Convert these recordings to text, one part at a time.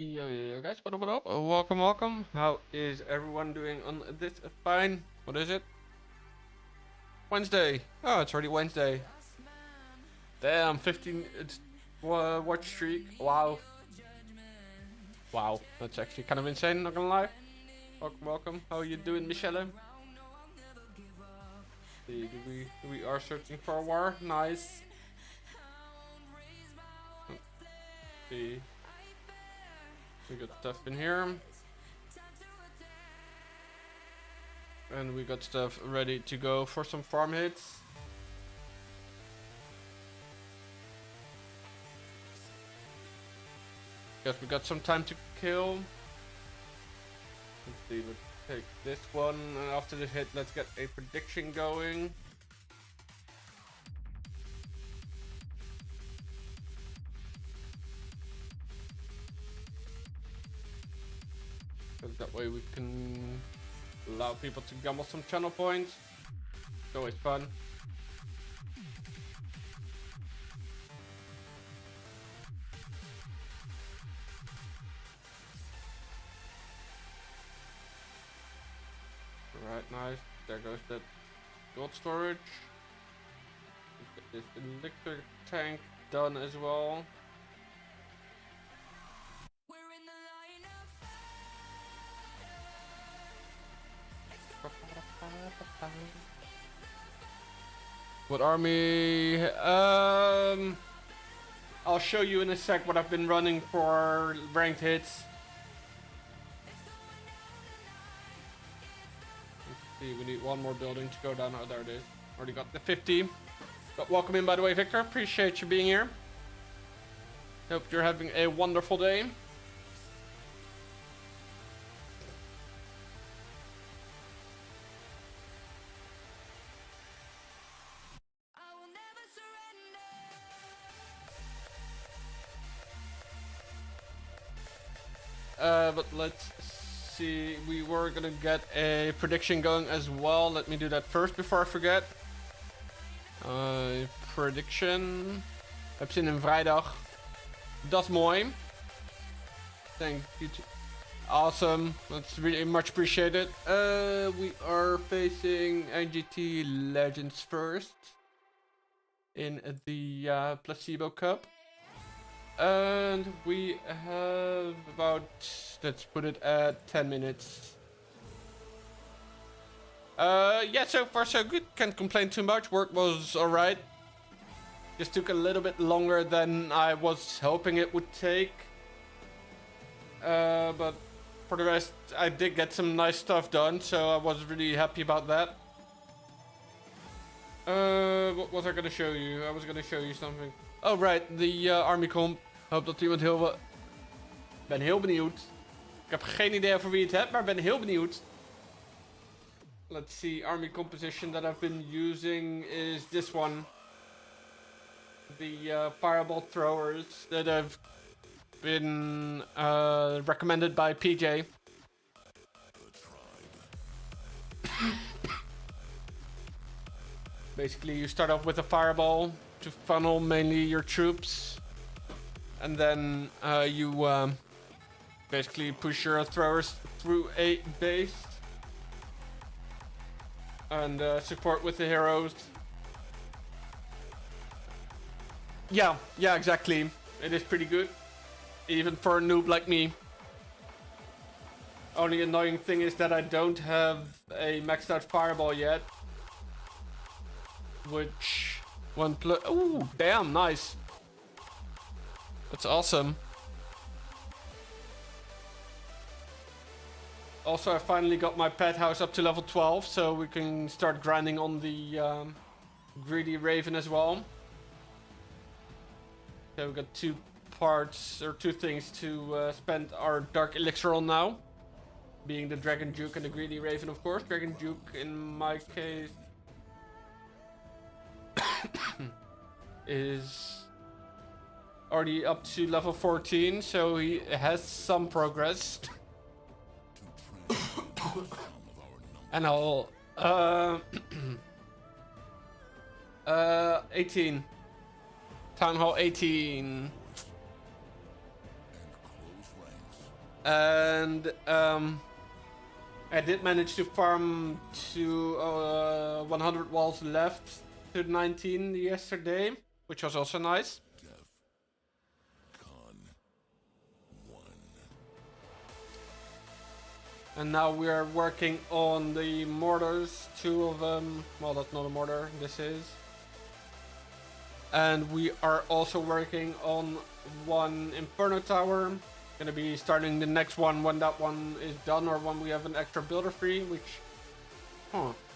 Yo, guys, what up? Welcome. How is everyone doing on this fine? What is it? Wednesday. Oh, it's already Wednesday. Damn, 15. It's watch streak. Wow. Wow, that's actually kind of insane. Not gonna lie. Welcome. How are you doing, Michelle? We are searching for a war. Nice. See. We got stuff in here. And we got stuff ready to go for some farm hits. Guess we got some time to kill. Let's see, let's take this one. And after the hit, let's get a prediction going. Because that way we can allow people to gamble some channel points. It's always fun. Alright, nice. There goes that gold storage. Let's get this elixir tank done as well. What army? I'll show you in a sec what I've been running for ranked hits. Let's see, we need one more building to go down. Oh, there it is. Already got the 50. But welcome in, by the way, Victor. Appreciate you being here. Hope you're having a wonderful day. But let's see, we were gonna get a prediction going as well. Let me do that first before I forget. Prediction. Heb zin in vrijdag. Dat is mooi. Thank you. Awesome. That's really much appreciated. We are facing NGT Legends first in the Placebo Cup. And we have about, let's put it at 10 minutes. Yeah, so far so good. Can't complain too much. Work was alright. Just took a little bit longer than I was hoping it would take. But for the rest, I did get some nice stuff done, so I was really happy about that. What was I gonna show you? I was gonna show you something. Oh, right, the army comp. Hoop dat iemand heel... Ben heel benieuwd. Ik heb geen idee over wie het hebt, maar ben heel benieuwd. Let's see, army composition that I've been using is this one. The fireball throwers that have been recommended by PJ. Basically, you start off with a fireball to funnel mainly your troops. And then you basically push your throwers through a base. And support with the heroes. Yeah, exactly. It is pretty good. Even for a noob like me. Only annoying thing is that I don't have a maxed out fireball yet. Which one ooh, damn, nice. That's awesome. Also, I finally got my pet house up to level 12, so we can start grinding on the greedy raven as well. Okay, we got two parts, or two things to spend our dark elixir on now. Being the dragon duke and the greedy raven, of course. Dragon duke, in my case, is already up to level 14, so he has some progress. And I'll 18. Town Hall 18. And I did manage to farm to 100 walls left to 19 yesterday, which was also nice. And now we are working on the mortars, 2 of them. Well, that's not a mortar, this is. And we are also working on 1 Inferno Tower. Gonna be starting the next one when that one is done, or when we have an extra builder free, which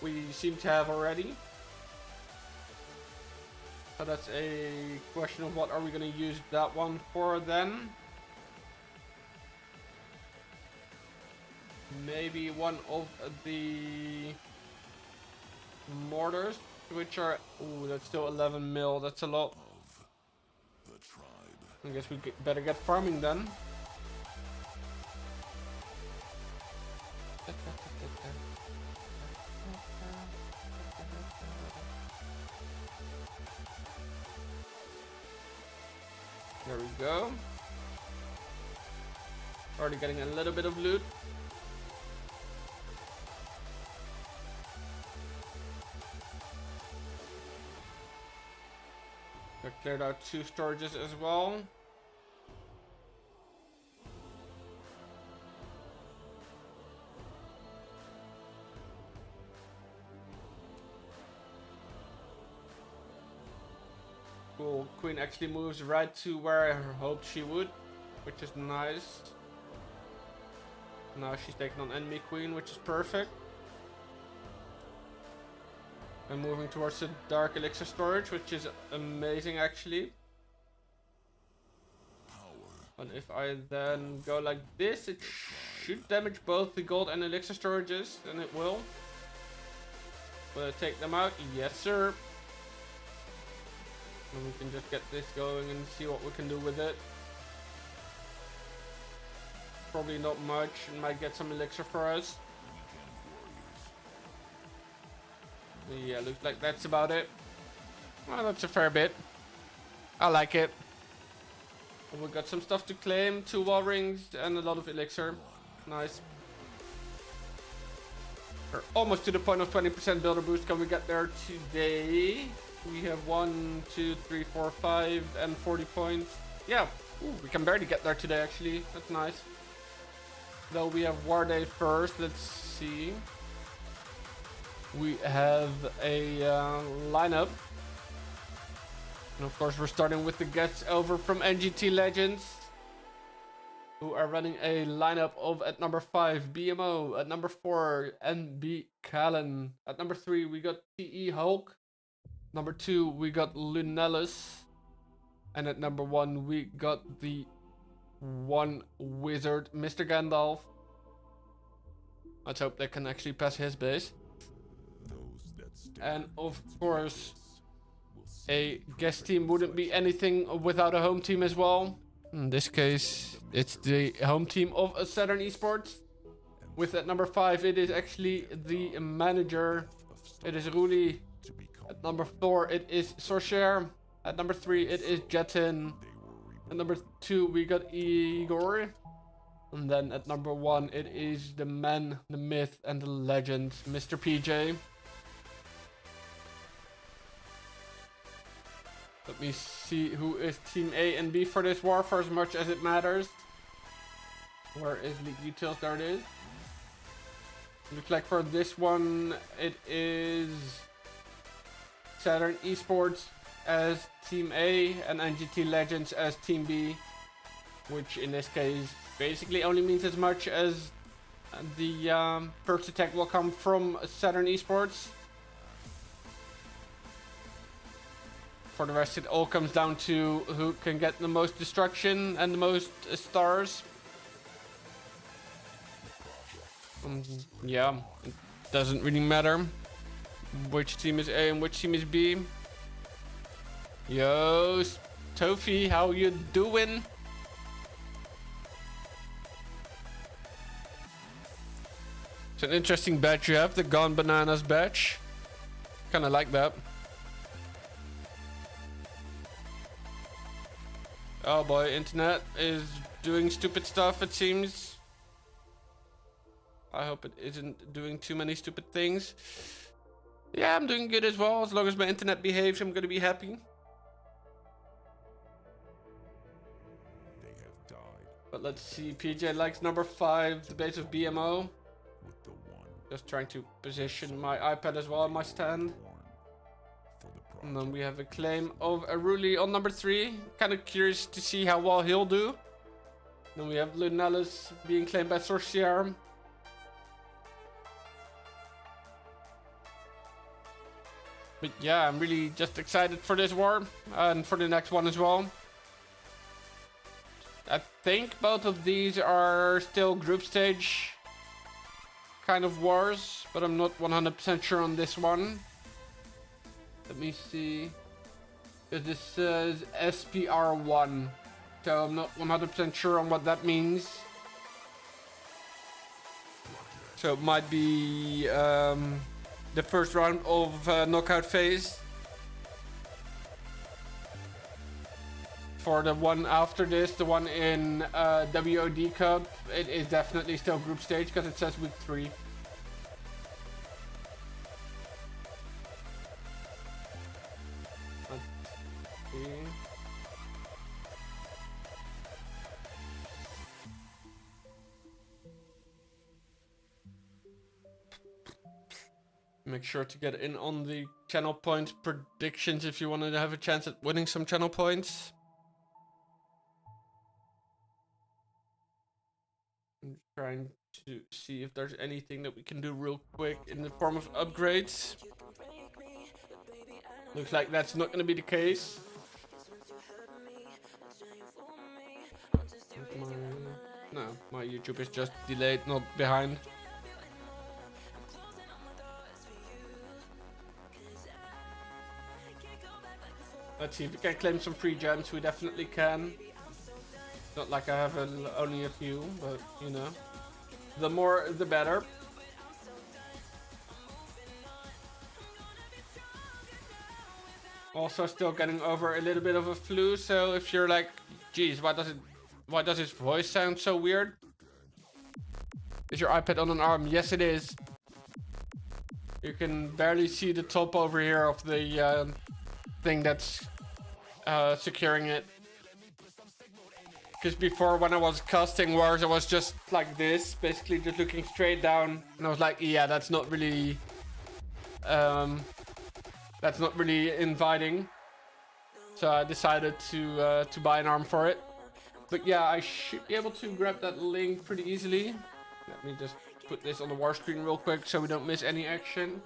we seem to have already. So that's a question of what are we gonna use that one for then. Maybe one of the mortars, which are, ooh, that's still 11 mil, that's a lot. I guess we better get farming then. There we go. Already getting a little bit of loot. I cleared out 2 storages as well. Cool. Queen actually moves right to where I hoped she would, which is nice. Now she's taking on enemy queen, which is perfect. I'm moving towards the dark elixir storage, which is amazing actually. And if I then go like this, it should damage both the gold and elixir storages, and it will. Will I take them out? Yes, sir. And we can just get this going and see what we can do with it. Probably not much, and might get some elixir for us. Yeah, looks like that's about it. Well, that's a fair bit. I like it. We got some stuff to claim, 2 wall rings and a lot of elixir. Nice. We're almost to the point of 20% builder boost. Can we get there today? We have 1, 2, 3, 4, 5 and 40 points. Yeah, ooh, we can barely get there today actually. That's nice. Though we have War Day first. Let's see. We have a lineup. And of course we're starting with the guests over from NGT Legends, who are running a lineup of at number 5 BMO, at number 4 NB Callan, at number 3 we got TE Hulk, number 2 we got Lunellus, and at number 1 we got the one wizard Mr. Gandalf. Let's hope they can actually pass his base. And of course, a guest team wouldn't be anything without a home team as well. In this case, it's the home team of Saturn eSports. With at number 5, it is actually the manager. It is Ruli. At number 4, it is Sorcier. At number 3, it is Jetin. At number 2, we got Igor. And then at number 1, it is the man, the myth, and the legend, Mr. PJ. Let me see who is Team A and B for this war, for as much as it matters. Where is League Details? There it is. Looks like for this one, it is Saturn eSports as Team A and NGT Legends as Team B. Which in this case basically only means as much as the first attack will come from Saturn eSports. For the rest, it all comes down to who can get the most destruction and the most stars. Yeah, it doesn't really matter which team is A and which team is B. Yo, Tofi, how you doing? It's an interesting badge you have, the Gone Bananas badge. Kinda like that. Oh boy, internet is doing stupid stuff, it seems. I hope it isn't doing too many stupid things. Yeah, I'm doing good as well. As long as my internet behaves, I'm gonna be happy. But let's see, PJ likes number 5, the base of BMO. Just trying to position my iPad as well on my stand. And then we have a claim of Aruli on number 3. Kind of curious to see how well he'll do. Then we have Lunalis being claimed by Sorcier. But yeah, I'm really just excited for this war and for the next one as well. I think both of these are still group stage kind of wars, but I'm not 100% sure on this one. Let me see. This says SPR1, so I'm not 100% sure on what that means. So it might be the first round of knockout phase. For the one after this, the one in WoD Cup, it is definitely still group stage because it says week 3. Let's see. Make sure to get in on the channel points predictions if you want to have a chance at winning some channel points. I'm trying to see if there's anything that we can do real quick in the form of upgrades. Looks like that's not going to be the case. My YouTube is just delayed, not behind. Let's see if we can claim some free gems. We definitely can. Not like I have only a few, but you know, the more the better. Also still getting over a little bit of a flu, so if you're like, geez, why does his voice sound so weird? Is your iPad on an arm? Yes, it is. You can barely see the top over here of the thing that's securing it. Because before, when I was casting wars, I was just like this, basically just looking straight down, and I was like, yeah, that's not really inviting. So I decided to buy an arm for it. But yeah, I should be able to grab that link pretty easily. Let me just put this on the war screen real quick so we don't miss any action.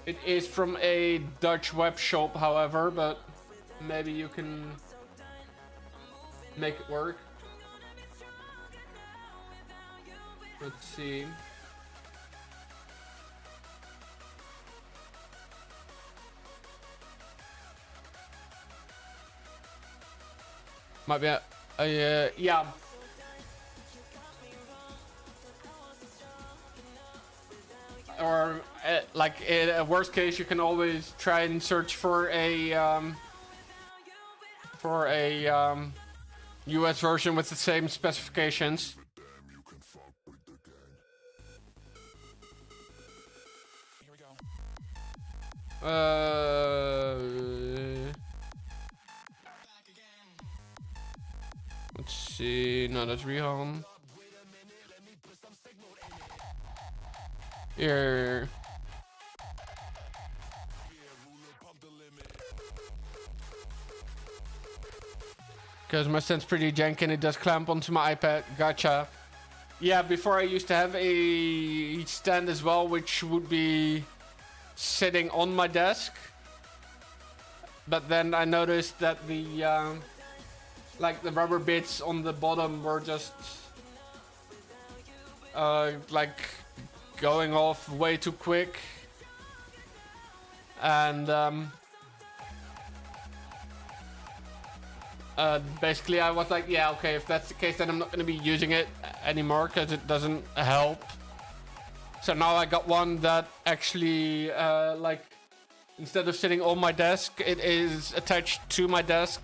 It is from a Dutch web shop, however, but maybe you can make it work. Let's see. Might be yeah. Or like in a worst case, you can always try and search for a US version with the same specifications. Let's see. No, that's Rihan. Here. Because my stand's pretty janky and it does clamp onto my iPad. Gotcha. Yeah, before I used to have a stand as well, which would be sitting on my desk. But then I noticed that the like the rubber bits on the bottom were just like going off way too quick. And basically I was like, yeah, okay, if that's the case, then I'm not going to be using it anymore because it doesn't help. So now I got one that actually like instead of sitting on my desk, it is attached to my desk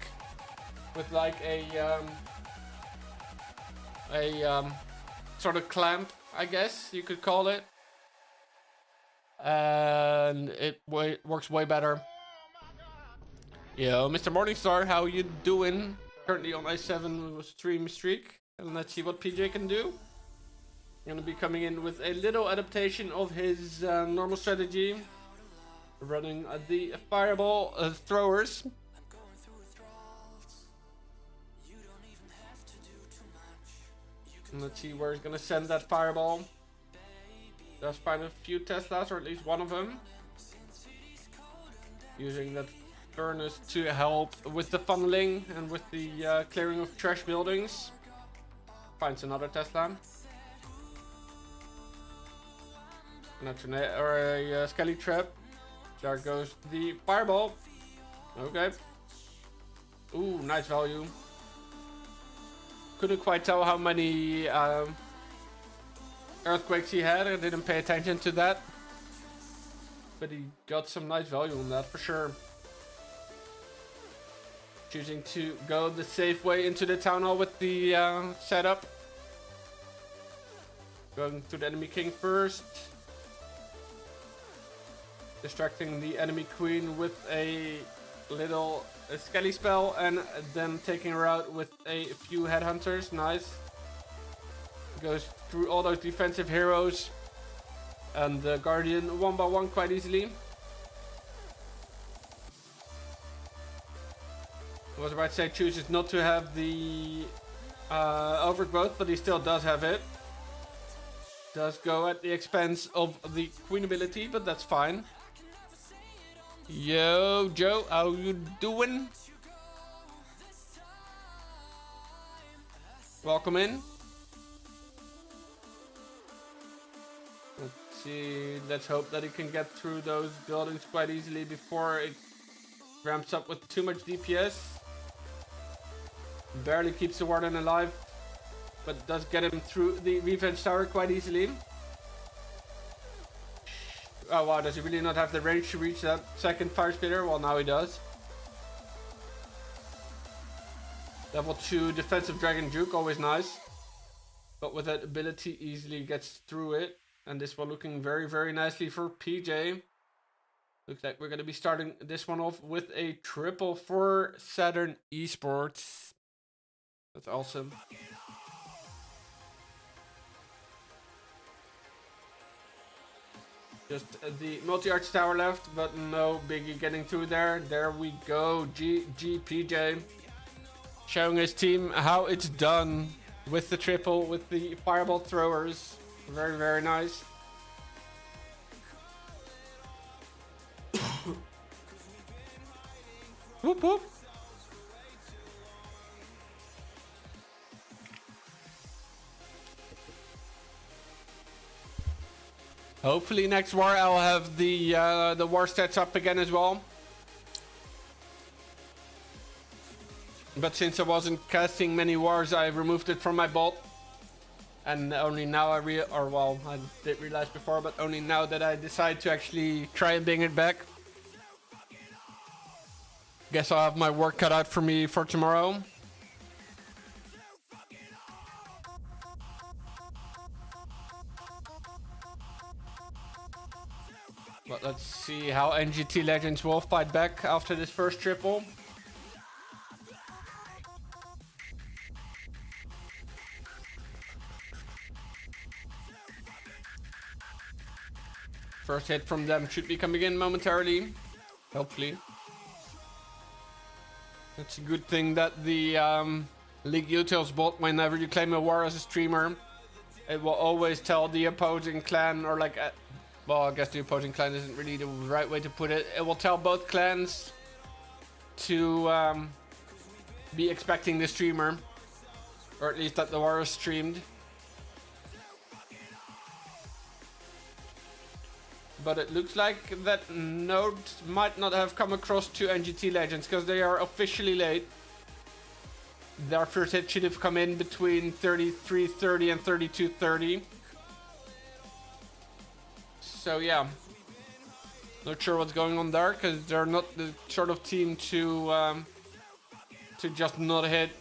with like a sort of clamp, I guess you could call it. And it works way better. Yo, Mr. Morningstar, how you doing? Currently on i7 with stream streak. And let's see what PJ can do. Gonna be coming in with a little adaptation of his normal strategy. Running the fireball throwers. And let's see where he's gonna send that fireball. Does find a few Teslas, or at least one of them. Using that furnace to help with the funneling and with the clearing of trash buildings. Finds another Tesla. Or a skelly trap. There goes the fireball. Okay. Ooh, nice value. Couldn't quite tell how many earthquakes he had. I didn't pay attention to that. But he got some nice value on that for sure. Choosing to go the safe way into the town hall with the setup. Going to the enemy king first. Distracting the enemy queen with a little skelly spell, and then taking her out with a few headhunters. Nice. Goes through all those defensive heroes and the guardian one by one quite easily. I was about to say chooses not to have the overgrowth, but he still does have it. Does go at the expense of the queen ability, but that's fine. Yo, Joe, how you doing? Welcome in. Let's see, let's hope that he can get through those buildings quite easily before it ramps up with too much DPS. Barely keeps the warden alive, but does get him through the revenge tower quite easily. Oh wow, does he really not have the range to reach that second fire spitter? Well, now he does. Level 2 defensive dragon juke, always nice. But with that ability easily gets through it. And this one looking very, very nicely for PJ. Looks like we're going to be starting this one off with a triple for Saturn eSports. That's awesome. Just the multi-arch tower left, but no biggie getting through there. There we go. GG PJ. Showing his team how it's done with the triple, with the fireball throwers. Very, very nice. Whoop whoop. Hopefully next war I'll have the war stats up again as well. But since I wasn't casting many wars, I removed it from my bot. And only now I I did realize before, but only now that I decide to actually try and bring it back. Guess I'll have my work cut out for me for tomorrow. But let's see how NGT Legends will fight back after this first triple. First hit from them should be coming in momentarily. Hopefully. It's a good thing that the League Utils bot, whenever you claim a war as a streamer, it will always tell the opposing clan, or like, well, I guess the opposing clan isn't really the right way to put it. It will tell both clans to be expecting the streamer, or at least that the war is streamed. But it looks like that note might not have come across to NGT Legends because they are officially late. Their first hit should have come in between 33:30 and 32:30. So yeah, not sure what's going on there because they're not the sort of team to just not hit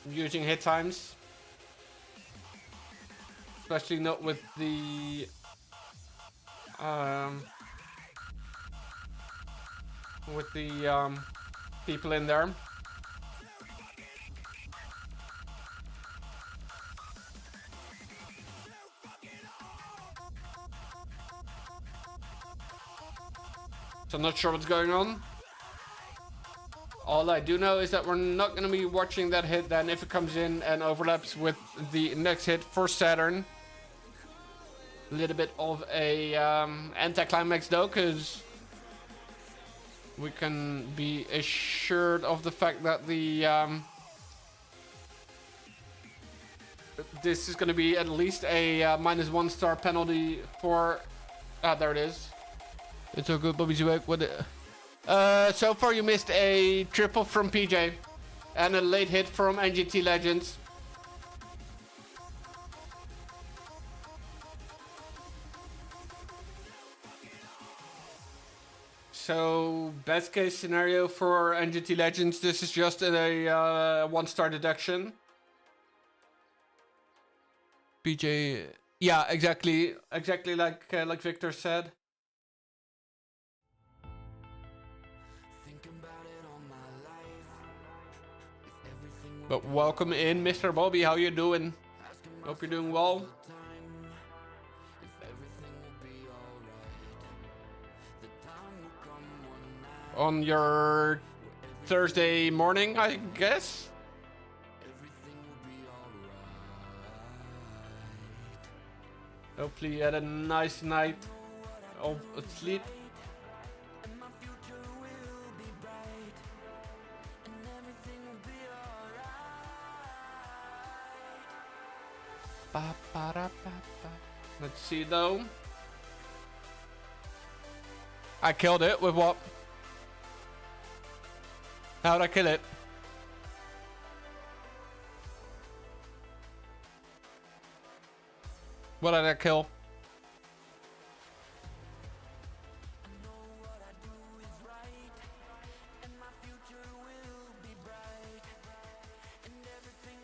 using hit times. especially not with the people in there. So I'm not sure what's going on. All I do know is that we're not going to be watching that hit then if it comes in and overlaps with the next hit for Saturn. A little bit of a anticlimax though, because we can be assured of the fact that the this is going to be at least a -1 star penalty for... there it is. It's all good, Bobby's work. What? So far you missed a triple from PJ and a late hit from NGT Legends. So best case scenario for NGT Legends, this is just a 1-star deduction. PJ, yeah, exactly like Victor said. But welcome in, Mr. Bobby. How you doing? Hope you're doing well. On your Thursday morning, I guess. Hopefully you had a nice night of sleep. Let's see though. I killed it with what? How'd I kill it? What did I kill?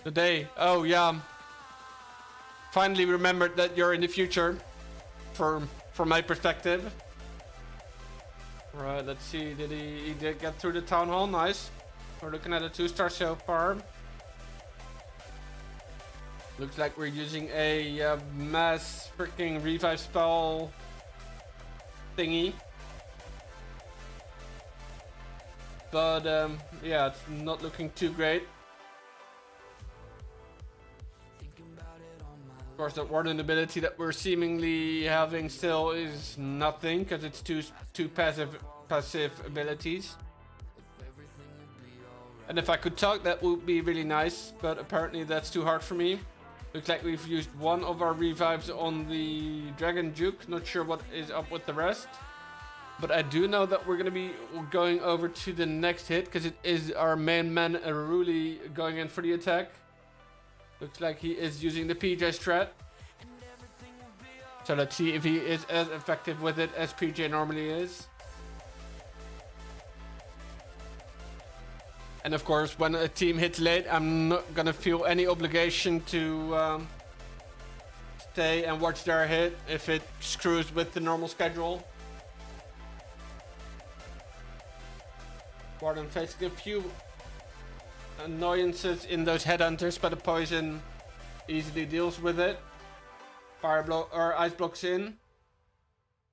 The day. Oh yeah. Finally remembered that you're in the future, from my perspective. Right, let's see. Did he did get through the town hall? Nice. We're looking at a 2-star so far. Looks like we're using a mass freaking revive spell thingy. But yeah, it's not looking too great. Of course, that warden ability that we're seemingly having still is nothing, because it's two passive abilities. And if I could talk, that would be really nice, but apparently that's too hard for me. Looks like we've used one of our revives on the Dragon Juke. Not sure what is up with the rest. But I do know that we're going to be going over to the next hit, because it is our main man Aruli going in for the attack. Looks like he is using the PJ strat. So let's see if he is as effective with it as PJ normally is. And of course, when a team hits late, I'm not gonna feel any obligation to stay and watch their hit if it screws with the normal schedule. Warden facing a few annoyances in those headhunters, but the poison easily deals with it. Fire block or ice blocks in.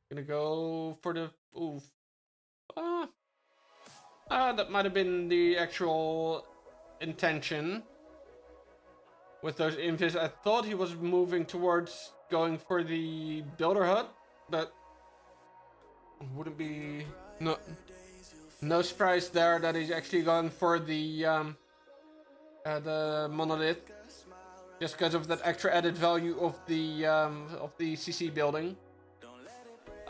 Gonna go for the oof. That might have been the actual intention. With those invis, I thought he was moving towards going for the builder hut, but wouldn't be no surprise there that he's actually going for the monolith, just because of that extra added value of the CC building.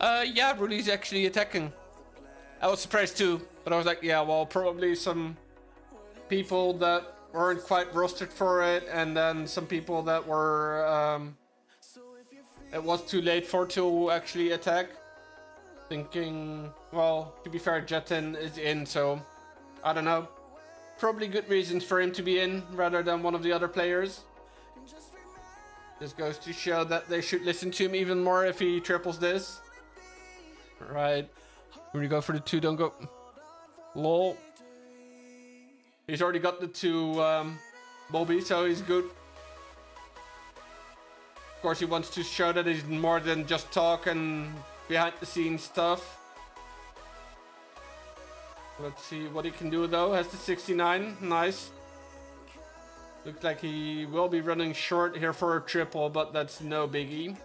Yeah, Rudy's actually attacking. I was surprised too, but I was like, yeah, well, probably some people that weren't quite rostered for it, and then some people that were it was too late for to actually attack. Thinking, well, to be fair, Jetin is in, so I don't know. Probably good reasons for him to be in rather than one of the other players. This goes to show that they should listen to him even more if he triples this. Right. When you go for the 2, don't go. Lol. He's already got the 2 Bobby, so he's good. Of course, he wants to show that he's more than just talk and behind the scenes stuff. Let's see what he can do though. Has the 69. Nice. Looks like he will be running short here for a triple, but that's no biggie.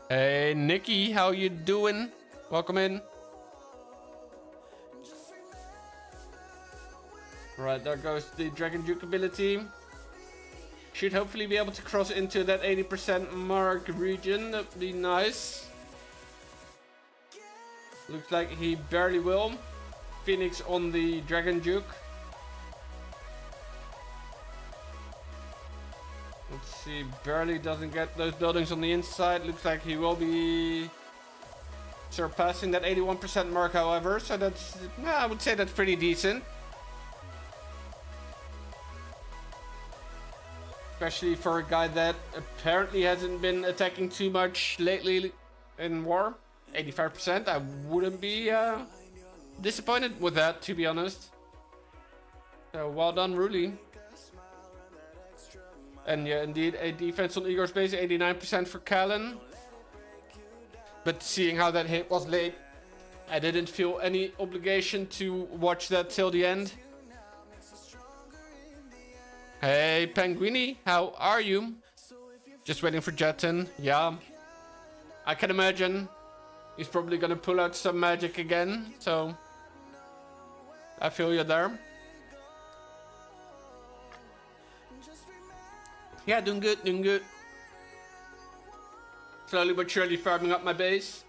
Hey, Nikki, how you doing? Welcome in. Right, there goes the Dragon Duke ability. Should hopefully be able to cross into that 80% mark region. That'd be nice. Looks like he barely will. Phoenix on the Dragon Duke. Let's see, barely doesn't get those buildings on the inside. Looks like he will be surpassing that 81% mark, however. So that's, I would say that's pretty decent. Especially for a guy that apparently hasn't been attacking too much lately in war. 85%, I wouldn't be disappointed with that, to be honest. So well done, Ruli. And yeah, indeed, a defense on Igor's base, 89% for Callan. But seeing how that hit was late, I didn't feel any obligation to watch that till the end. Hey, Penguini, how are you? Just waiting for Jetten. Yeah, I can imagine he's probably gonna pull out some magic again, so I feel you there. Yeah, doing good, doing good. Slowly but surely farming up my base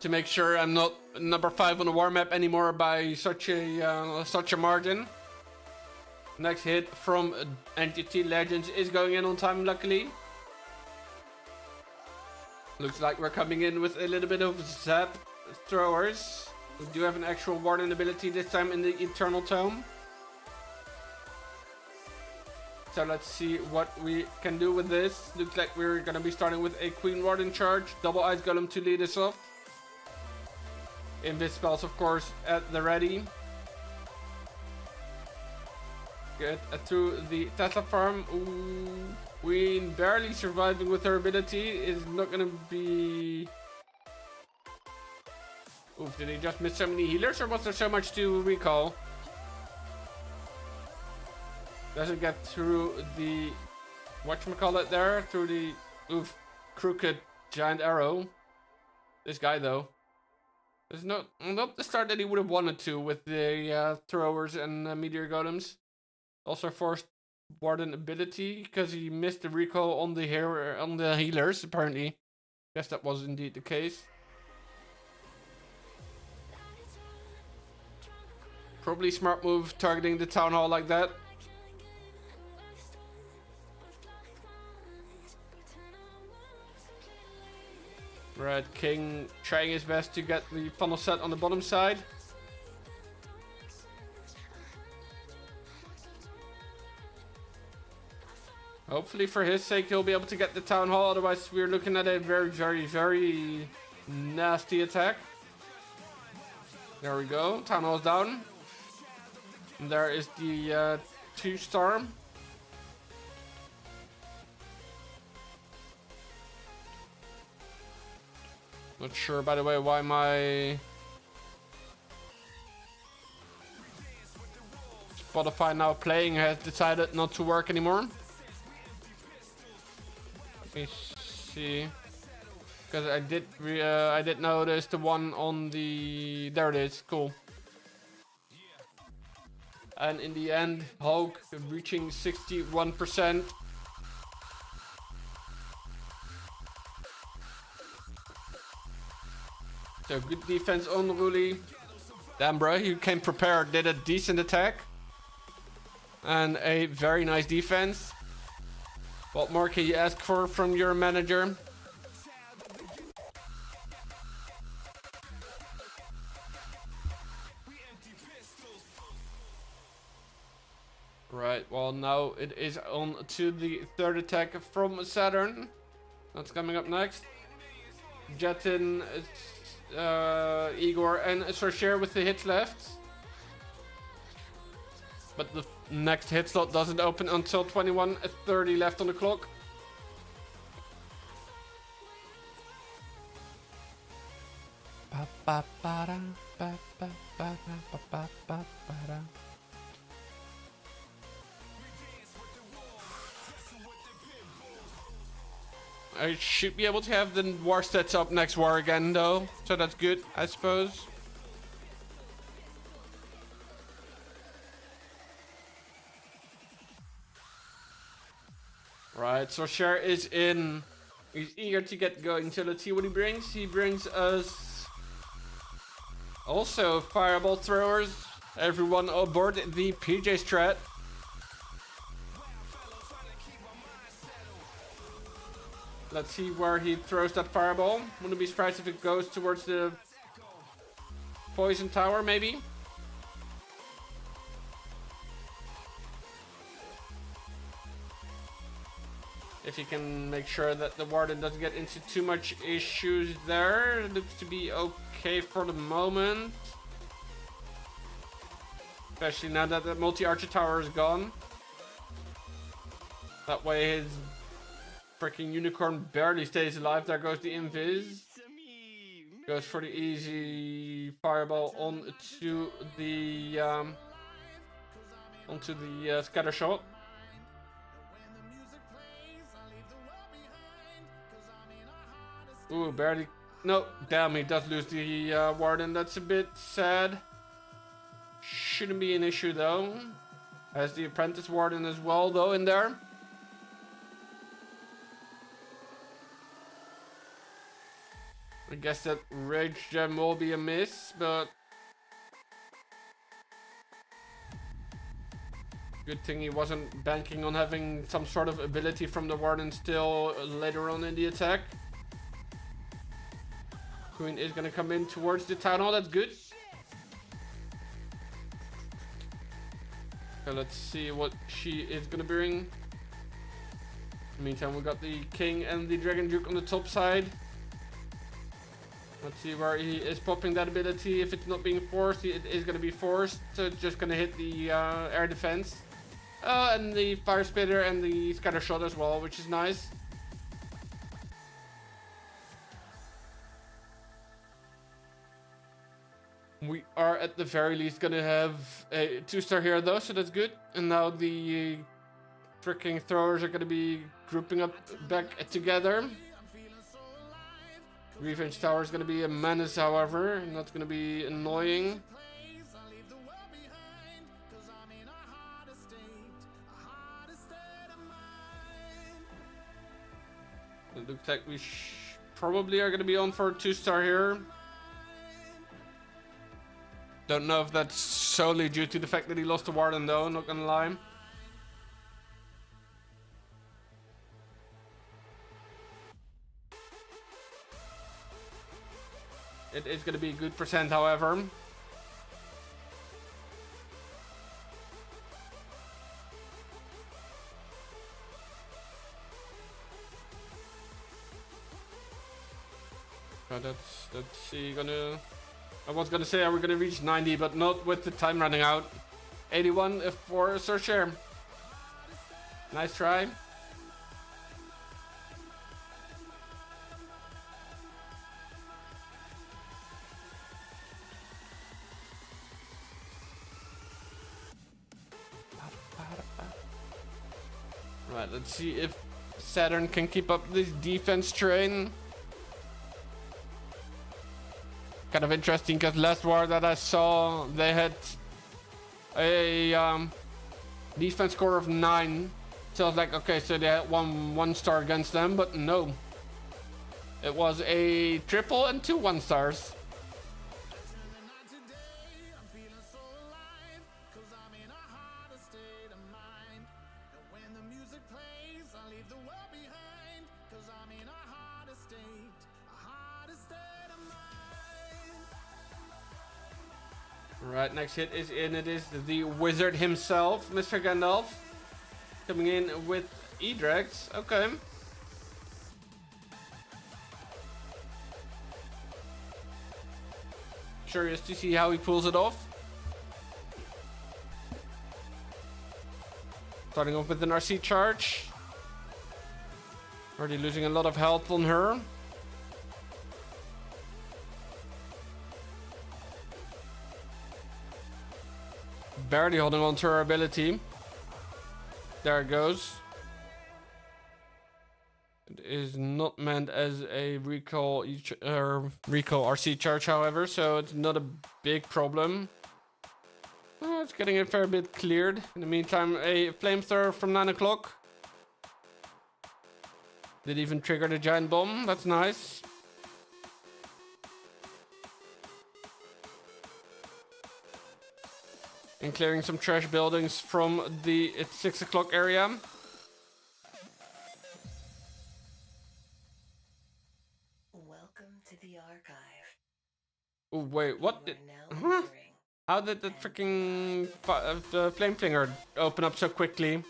to make sure I'm not number 5 on the war map anymore by such a margin. Next hit from NGT Legends is going in on time, luckily. Looks like we're coming in with a little bit of zap throwers. We do have an actual warden ability this time in the Eternal Tome. So let's see what we can do with this. Looks like we're going to be starting with a Queen Warden charge. Double Ice Golem to lead us off. Invis spells, of course, at the ready. Get through the Tesla farm. Ooh, Queen barely surviving with her ability. Is not going to be... Oof, did he just miss so many healers, or was there so much to recall? Doesn't get through the... whatchamacallit there? Through the... Oof, crooked giant arrow. This guy, though. There's not the start that he would have wanted to with the throwers and meteor golems. Also forced warden ability because he missed the recall on the healers, apparently. Guess that was indeed the case. Probably smart move targeting the town hall like that. Right, King trying his best to get the funnel set on the bottom side. Hopefully for his sake he'll be able to get the town hall, otherwise we're looking at a very, very, very nasty attack. There we go, town hall's down. And there is the 2-star. Not sure, by the way, why my Spotify Now Playing has decided not to work anymore. Let me see, because I did notice the one on the, there it is, cool. And in the end, Hulk reaching 61%. So good defense on Ruli. Damn, bro, he came prepared, did a decent attack. And a very nice defense. What more can you ask for from your manager? Right, well now it is on to the third attack from Saturn. That's coming up next. Jetin, Igor and Sorcher with the hits left. But the next hit slot doesn't open until 21:30 left on the clock. I should be able to have the war stats up next war again though, so that's good, I suppose. Right, so Cher is in. He's eager to get going, so let's see what he brings. He brings us also fireball throwers. Everyone aboard the PJ strat. Let's see where he throws that fireball. Wouldn't be surprised if it goes towards the poison tower, maybe. If you can make sure that the warden doesn't get into too much issues there. It looks to be okay for the moment. Especially now that the multi-archer tower is gone. That way his freaking unicorn barely stays alive. There goes the invis. Goes for the easy fireball onto the scatter shot. Ooh, barely. No, damn, he does lose the warden. That's a bit sad. Shouldn't be an issue though. Has the apprentice warden as well though in there. I guess that rage gem will be a miss, but good thing he wasn't banking on having some sort of ability from the warden still later on in the attack. Queen is gonna come in towards the town hall. That's good. Okay, let's see what she is gonna bring. In the meantime, we got the king and the dragon duke on the top side. Let's see where he is popping that ability. If it's not being forced, it is going to be forced. So it's just going to hit the air defense. And the fire spitter and the scatter shot as well, which is nice. We are at the very least going to have a 2-star here though, so that's good. And now the freaking throwers are going to be grouping up back together. Revenge Tower is going to be a menace, however, and that's going to be annoying. It looks like we probably are going to be on for a 2-star here. Don't know if that's solely due to the fact that he lost the warden though, not going to lie. It is going to be a good percent, however. Let's see, I was gonna say, are we gonna reach 90, but not with the time running out. 81 for Sorcher. Nice try. Right, let's see if Saturn can keep up this defense train. Kind of interesting because last war that I saw, they had a defense score of 9. So I was like, okay, so they had one star against them, but no. It was a triple and 2 1-stars. Right, next hit is in. It is the wizard himself, Mr. Gandalf, coming in with E-Drags. Okay. Curious to see how he pulls it off. Starting off with an RC charge. Already losing a lot of health on her. Barely holding on to her ability. There it goes. It is not meant as a recall RC charge, however, so it's not a big problem. Oh, it's getting a fair bit cleared. In the meantime, a flamethrower from 9 o'clock. Did even trigger the giant bomb. That's nice. And clearing some trash buildings from the 6 o'clock area. Welcome to the archive. Oh wait, what? Huh? How did the freaking the flame flinger open up so quickly?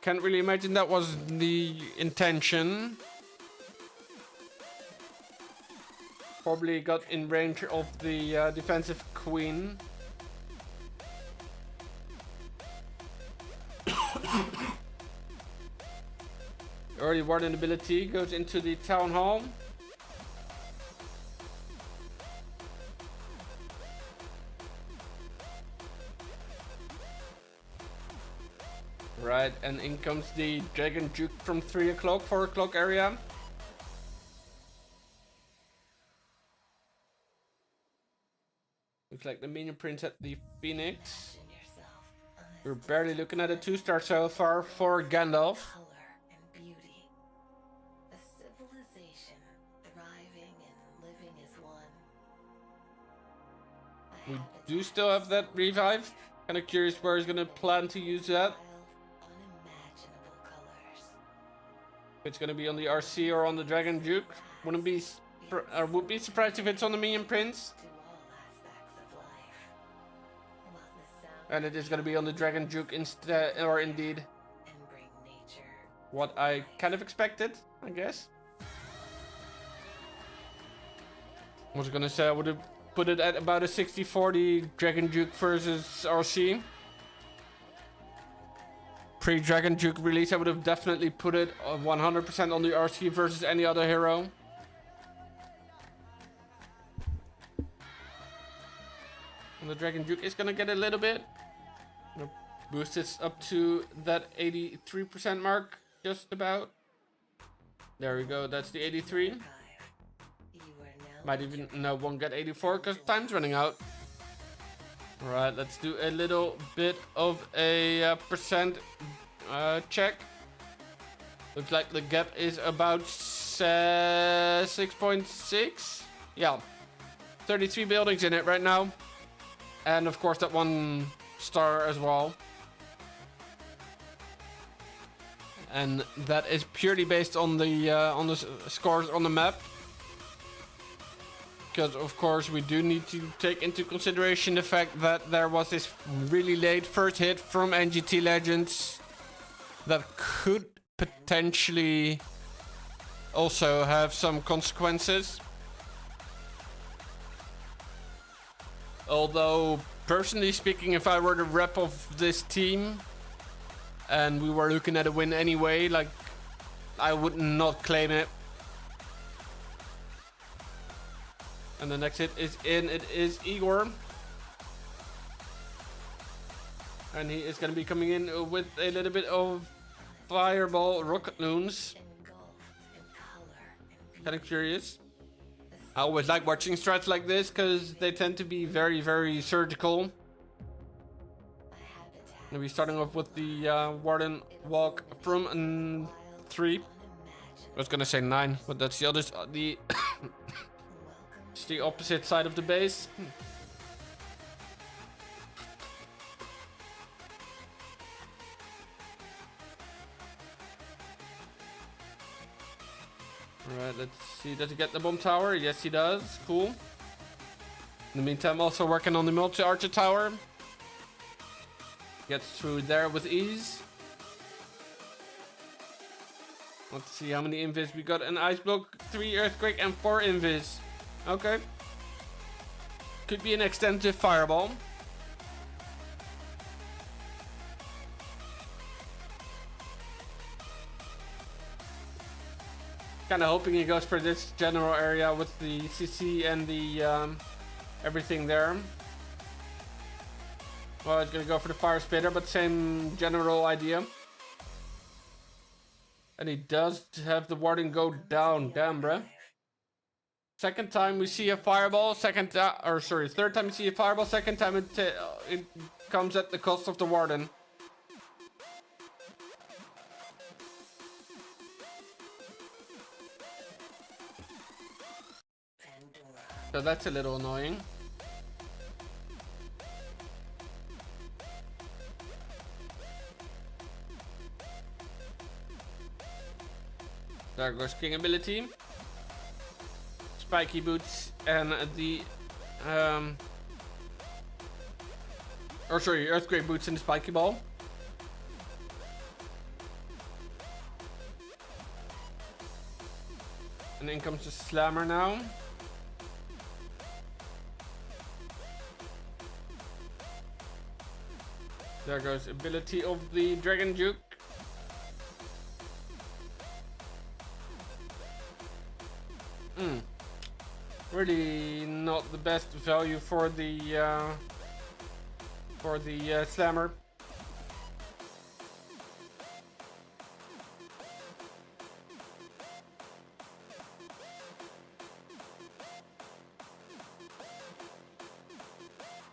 Can't really imagine that was the intention. Probably got in range of the defensive queen. Early warden ability goes into the town hall. Right, and in comes the dragon juke from 3 o'clock, 4 o'clock area. Looks like the minion prince at the Phoenix. We're barely looking at a 2-star so far for Gandalf. We do still have that revive. Kind of curious where he's gonna plan to use that. If it's gonna be on the RC or on the Dragon Duke. Would be surprised if it's on the Minion Prince. And it is gonna be on the Dragon Duke instead, or indeed. What I kind of expected, I guess. I was gonna say I would have put it at about a 60-40 Dragon Duke versus RC. Pre-Dragon Duke release, I would have definitely put it 100% on the RC versus any other hero. And the Dragon Duke is gonna get a little bit. Gonna boost it up to that 83% mark, just about. There we go, that's the 83. Might even, no, won't get 84 because time's running out. Alright, let's do a little bit of a percent check. Looks like the gap is about 6.6. Yeah, 33 buildings in it right now. And of course that 1 star as well. And that is purely based on the scores on the map. Because of course we do need to take into consideration the fact that there was this really late first hit from NGT Legends that could potentially also have some consequences. Although personally speaking, if I were the rep of this team and we were looking at a win anyway, like, I would not claim it. And the next hit is in. It is Igor. And he is going to be coming in with a little bit of fireball rocket loons. Kind of curious. I always like watching strats like this because they tend to be very, very surgical. We'll be starting off with the Warden walk from 3. I was going to say 9, but that's the other... It's the opposite side of the base. Alright, let's see. Does he get the bomb tower? Yes, he does. Cool. In the meantime, also working on the multi-archer tower. Gets through there with ease. Let's see how many invis we got. An ice block, 3 earthquake, and 4 invis. Okay. Could be an extensive fireball. Kind of hoping he goes for this general area with the CC and the everything there. Well, he's gonna go for the fire spitter, but same general idea. And he does have the warden go down. Damn, bruh. Second time we see a fireball. Third time we see a fireball. Second time it comes at the cost of the warden. So that's a little annoying. There goes King ability. Spiky boots and the earthquake boots and the spiky ball. And in comes the slammer now. There goes ability of the Dragon Duke. Really not the best value for the slammer.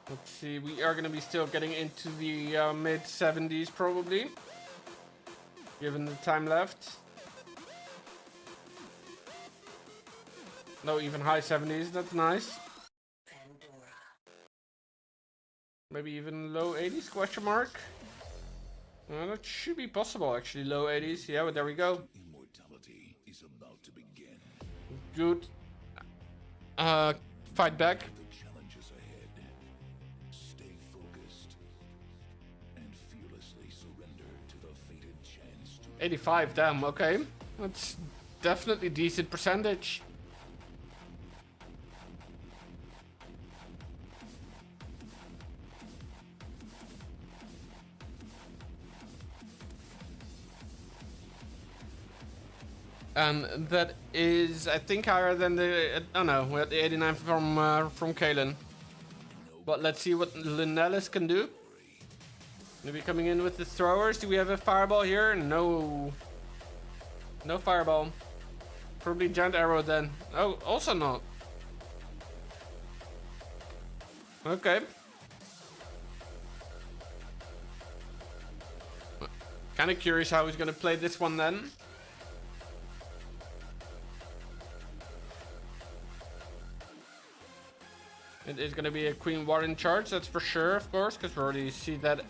Let's see, we are going to be still getting into the mid 70s probably, given the time left. No, even high 70s, that's nice. Maybe even low 80s, question mark? Well, that should be possible actually, low 80s. Yeah, but there we go. Immortality is about to begin. Good. Fight back. The challenges ahead. Stay focused and fearlessly surrender to the fated chance to 85, damn, okay. That's definitely decent percentage. And that is, I think, higher than the, oh no, we had the 89 from Kalen. But let's see what Linellis can do. Maybe coming in with the throwers. Do we have a fireball here? No. No fireball. Probably giant arrow then. Oh, also not. Okay. Kind of curious how he's gonna play this one then. It is going to be a Queen Warden charge, that's for sure, of course, because we already see that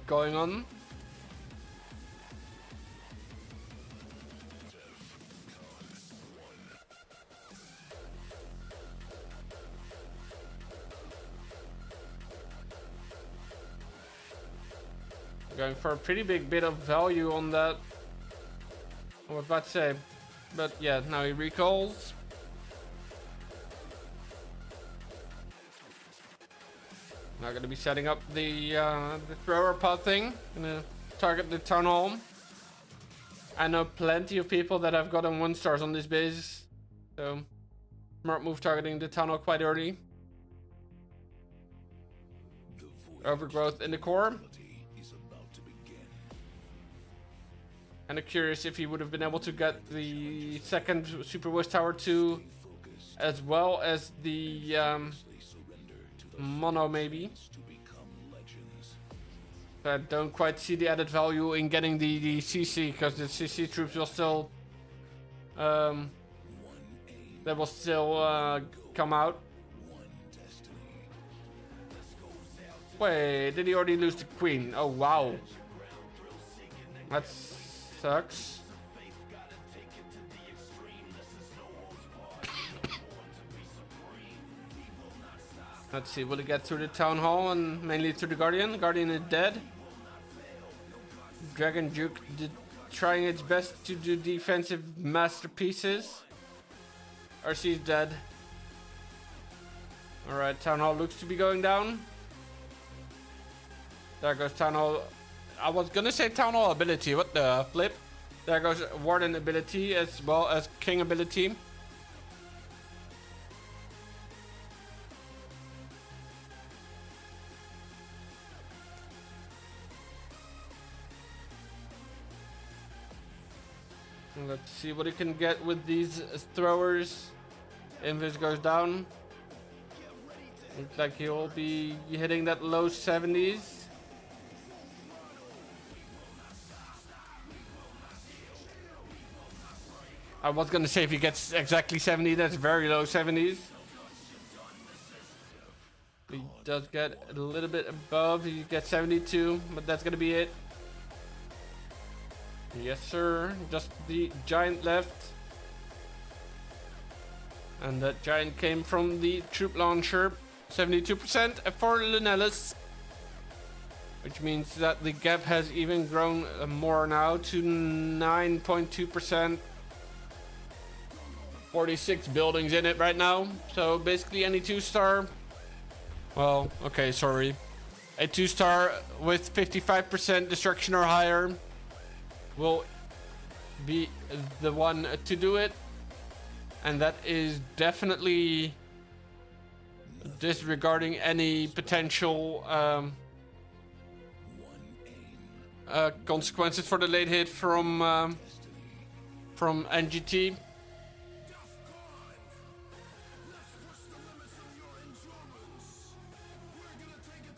going on. Going for a pretty big bit of value on that. I was about to say, but yeah, now he recalls. Now going to be setting up the thrower pod thing. Gonna target the town hall. I know plenty of people that have gotten 1 stars on this base, so smart move targeting the town hall quite early. Overgrowth in the core. Kind of curious if he would have been able to get the second Super Wish Tower 2 as well as the mono maybe. But I don't quite see the added value in getting the CC, because the CC troops will still come out. Wait, did he already lose the queen? Oh wow, that sucks. Let's see, will he get through the Town Hall and mainly through the Guardian? Guardian is dead. Dragon Duke trying its best to do defensive masterpieces. RC is dead. Alright, Town Hall looks to be going down. There goes Town Hall. I was gonna say Town Hall ability, what the flip? There goes Warden ability as well as King ability. Let's see what he can get with these throwers. Invis goes down. Looks like he'll be hitting that low 70s. I was gonna say if he gets exactly 70, that's very low 70s. He does get a little bit above. He gets 72, but that's gonna be it. Yes, sir. Just the giant left. And that giant came from the troop launcher. 72% for Lunellis. Which means that the gap has even grown more now to 9.2%. 46 buildings in it right now. So basically any 2-star. Well, okay, sorry. A 2-star with 55% destruction or higher will be the one to do it, and that is definitely disregarding any potential consequences for the late hit from NGT.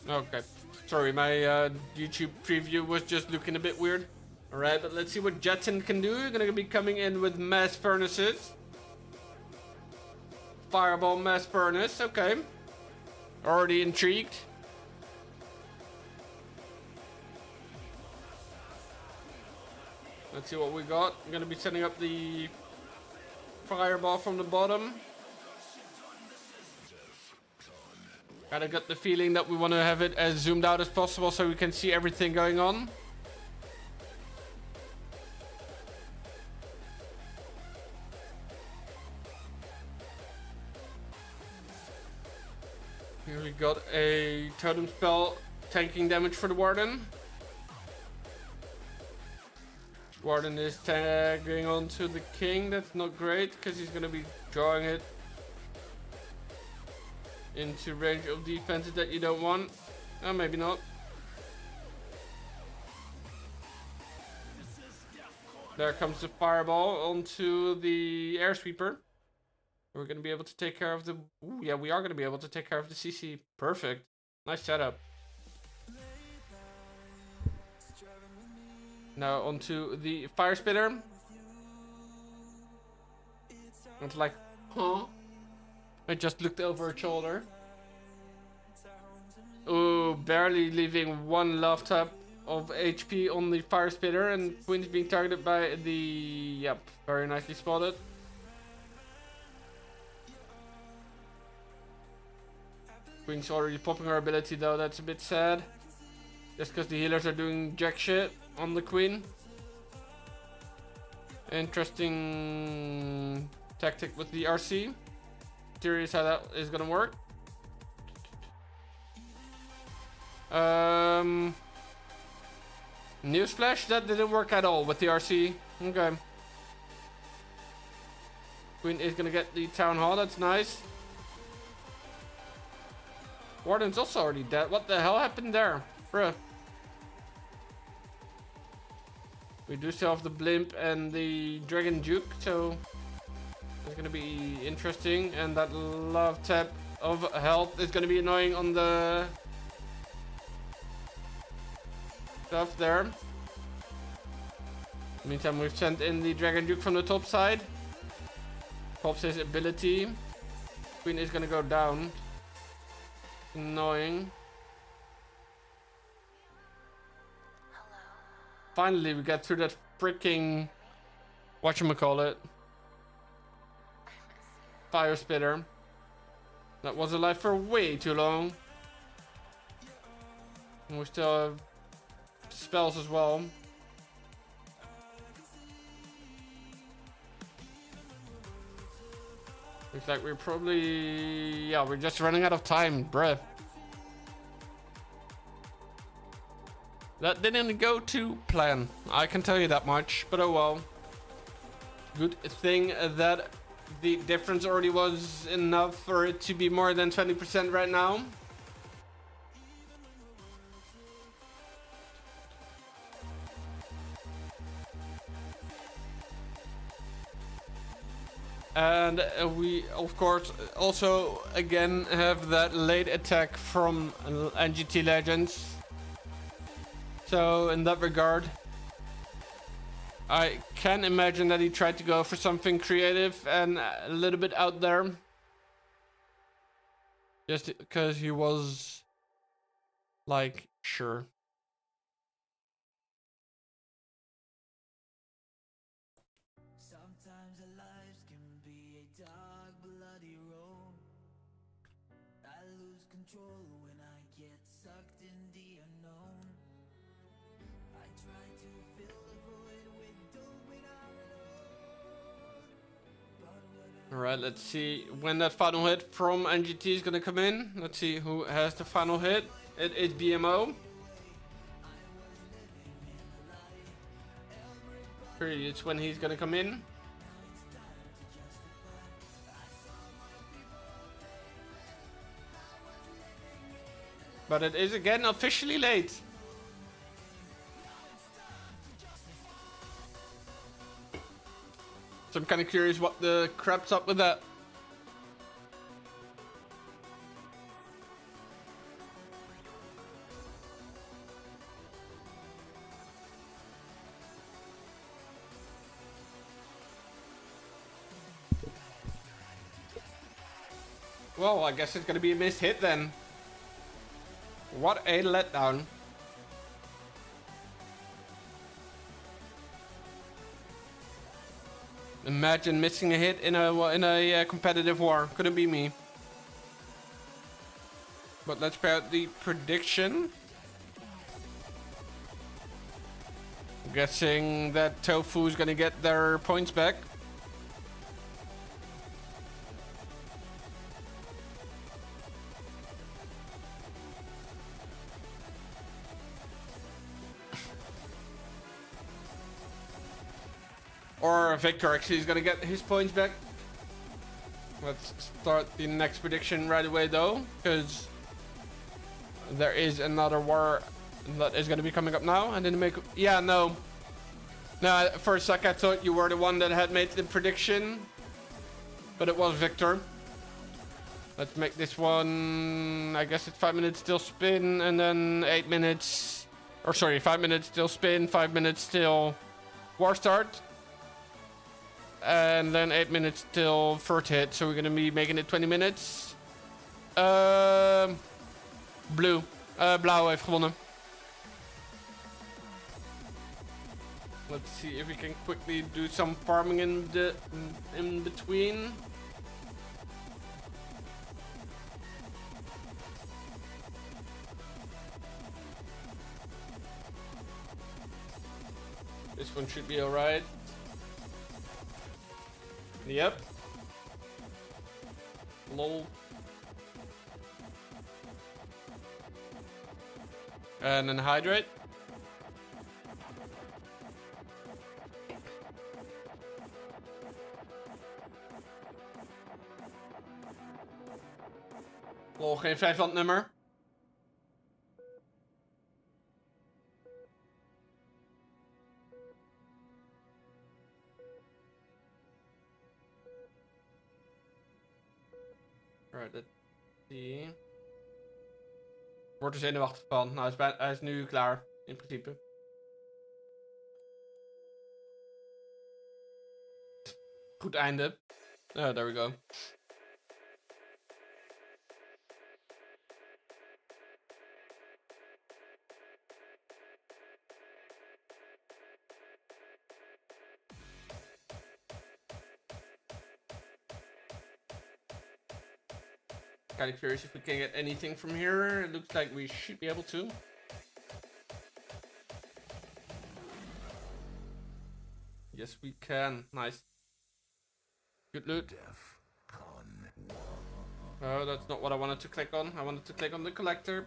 Okay, sorry, my YouTube preview was just looking a bit weird. Alright, but let's see what Jetson can do. You're gonna be coming in with mass furnaces. Fireball mass furnace, okay. Already intrigued. Let's see what we got. I'm gonna be setting up the fireball from the bottom. Kinda got the feeling that we want to have it as zoomed out as possible so we can see everything going on. Here we got a totem spell tanking damage for the Warden. Warden is tagging onto the King. That's not great because he's going to be drawing it into range of defenses that you don't want. Oh, maybe not. There comes the fireball onto the air sweeper. We're going to be able to take care of the... Ooh, yeah, we are going to be able to take care of the CC. Perfect. Nice setup. Now onto the fire spitter. It's like, huh? I just looked over her shoulder. Ooh, barely leaving one love tap of HP on the fire spitter, and Queen's being targeted by the... Yep, very nicely spotted. Queen's already popping her ability though, that's a bit sad. Just because the healers are doing jack shit on the Queen. Interesting tactic with the RC. Curious how that is gonna work. Newsflash, that didn't work at all with the RC. Okay. Queen is gonna get the Town Hall, that's nice. Warden's also already dead. What the hell happened there? Bruh. We do still have the Blimp and the Dragon Duke, so it's gonna be interesting. And that love tap of health is gonna be annoying on the stuff there. Meantime, we've sent in the Dragon Duke from the top side. Pops his ability. Queen is gonna go down. Annoying. Hello. Finally, we got through that freaking whatchamacallit. Fire spitter. That was alive for way too long. And we still have spells as well. Looks like we're probably... Yeah, we're just running out of time, bruh. That didn't go to plan. I can tell you that much, but oh well. Good thing that the difference already was enough for it to be more than 20% right now. And we, of course, also again have that late attack from NGT Legends. So in that regard, I can imagine that he tried to go for something creative and a little bit out there. Just because he was like, sure. Sometimes our lives can be a dark, bloody road. I lose control when I get sucked in the unknown. I try to fill the void with doom when I'm alone. But what Alright, let's see when that final hit from NGT is gonna come in. Let's see who has the final hit. It is BMO. It's when he's gonna come in. But it is again officially late. So I'm kind of curious what the crap's up with that. Well, I guess it's gonna be a missed hit then. What a letdown. Imagine missing a hit in a competitive war. Couldn't be me. But let's play out the prediction. I'm guessing that Tofu's gonna get their points back. Or Victor actually is gonna get his points back. Let's start the next prediction right away though, because there is another war that is gonna be coming up now. I didn't make... Yeah, no. No, for a sec I thought you were the one that had made the prediction. But it was Victor. Let's make this one... I guess it's 5 minutes till spin and then 8 minutes... Or sorry, 5 minutes till spin, 5 minutes till war start. And then 8 minutes till first hit, so we're gonna be making it 20 minutes. Blauw heeft gewonnen. Let's see if we can quickly do some farming in between. This one should be alright. Yep. Lol. And then hydrate. Lol, geen 5 van het nummer. Alright, let's see. Wordt er zenuwachtig van. Nou, hij is nu klaar, in principe. Goed einde. Oh, there we go. Kind of curious if we can get anything from here. It looks like we should be able to. Yes, we can. Nice. Good loot. Oh, that's not what I wanted to click on. I wanted to click on the collector.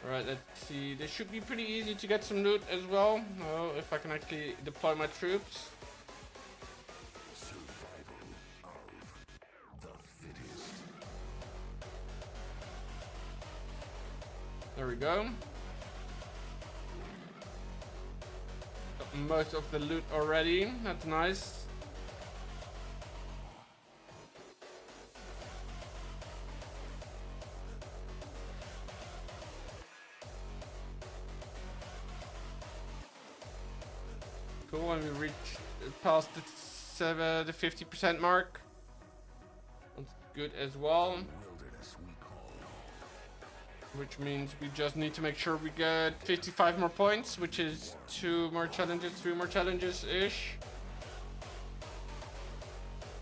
Alright, let's see. This should be pretty easy to get some loot as well. Oh, if I can actually deploy my troops. There we go. Got most of the loot already. That's nice. Cool, and we reached past the 50% mark. That's good as well. Which means we just need to make sure we get 55 more points, which is 3 more challenges-ish.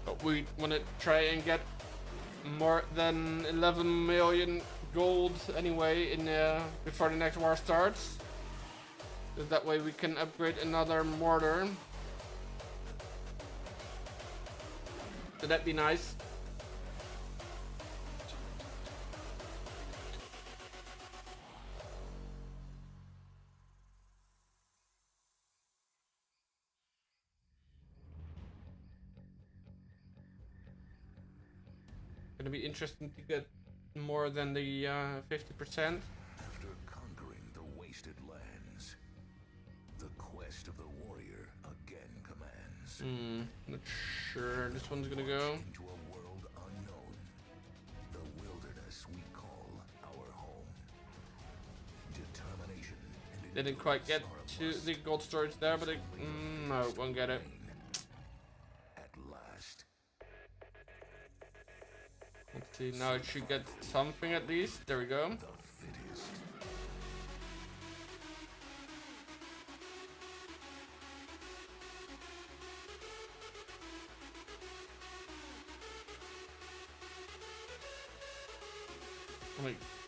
But we want to try and get more than 11 million gold anyway in before the next war starts. So that way we can upgrade another mortar. So that'd be nice. Gonna be interesting to get more than the 50%. After conquering the wasted lands, the quest of the warrior again commands. Not sure this one's gonna go. Into a world unknown, the wilderness we call our home. Determination and Didn't quite get to the gold storage there, but no, won't get it. at last. Let's see, now it should get something at least. There we go. The fittest.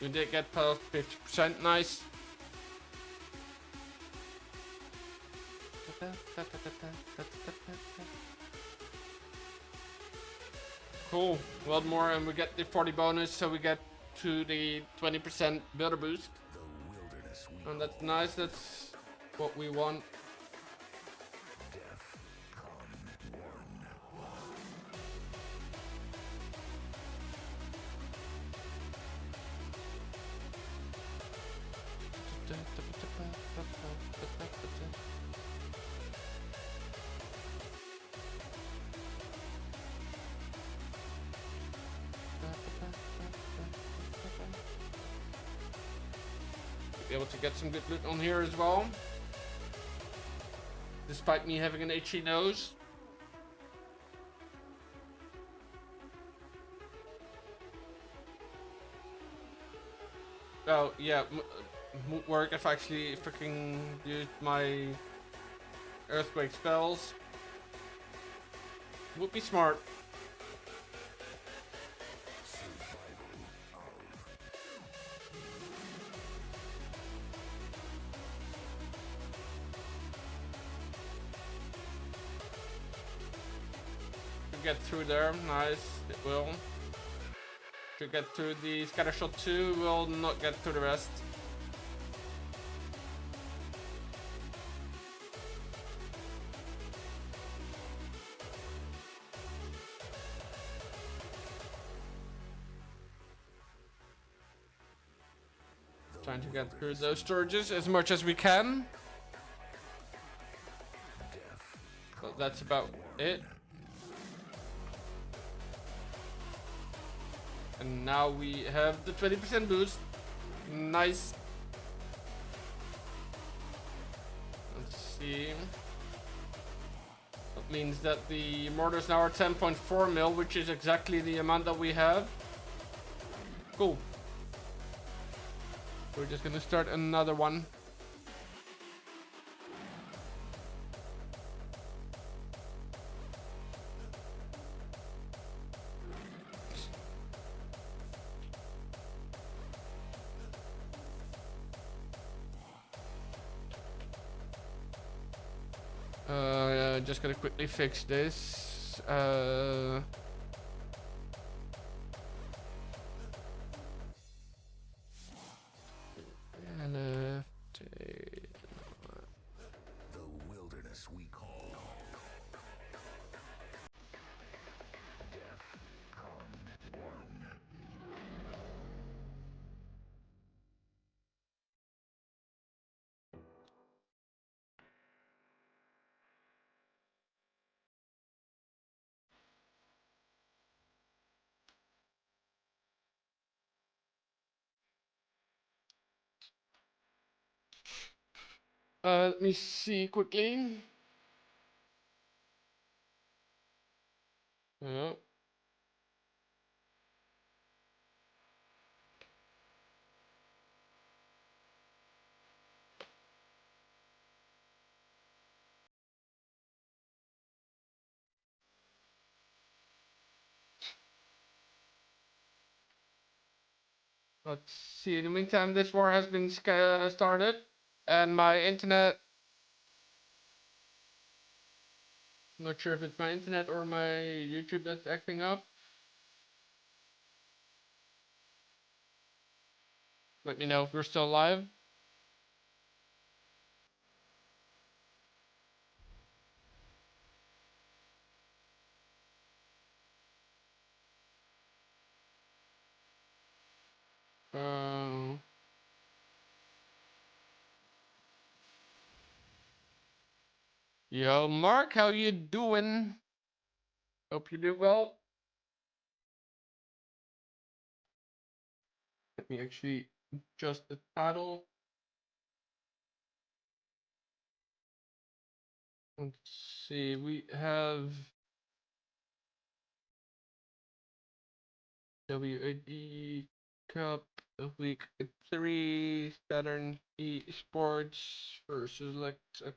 We did get past 50%, nice. Cool, one more and we get the 40 bonus, so we get to the 20% builder boost. The wilderness we And that's nice, that's what we want. Def Con 1. Be able to get some good loot on here as well. Despite me having an itchy nose. Oh, yeah, would work if I actually freaking used my earthquake spells. Would be smart. Get through there, nice, it will. To get through the scatter shot 2, will not get through the rest. Trying to get through those storages as much as we can. But that's about it. And now we have the 20% boost. Nice. Let's see. That means that the mortars now are 10.4 mil, which is exactly the amount that we have. Cool. We're just gonna start another one. Just gonna quickly fix this. The wilderness we call. Let me see quickly. Yeah. Let's see. In the meantime, this war has been started, and my internet. Not sure if it's my internet or my YouTube that's acting up. Let me know if we're still live. Yo, Mark, how you doing? Hope you do well. Let me actually adjust the title. Let's see, we have WoD Cup of Week 3, Saturn eSports versus LuxAeterna.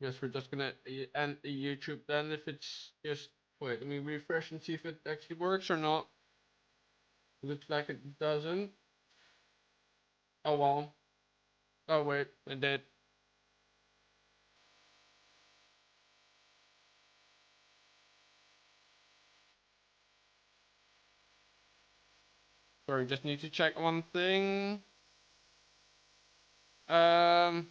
Guess we're just gonna end the YouTube then if it's just wait, let me refresh and see if it actually works or not. Looks like it doesn't. Oh well. Oh wait, it did. Sorry, just need to check one thing. Um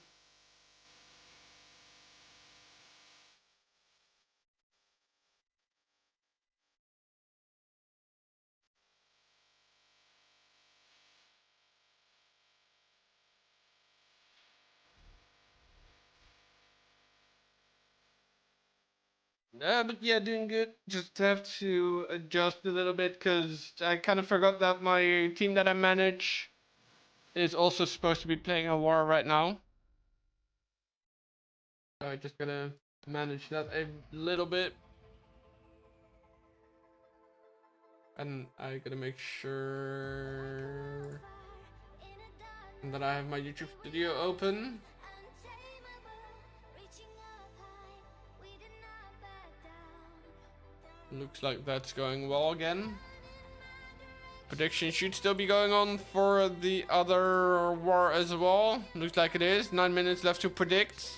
but yeah, doing good. Just have to adjust a little bit because I kind of forgot that my team that I manage is also supposed to be playing a war right now. So I just gotta manage that a little bit. And I gotta make sure that I have my YouTube studio open. Looks like that's going well again. Prediction should still be going on for the other war as well. Looks like it is. 9 minutes left to predict.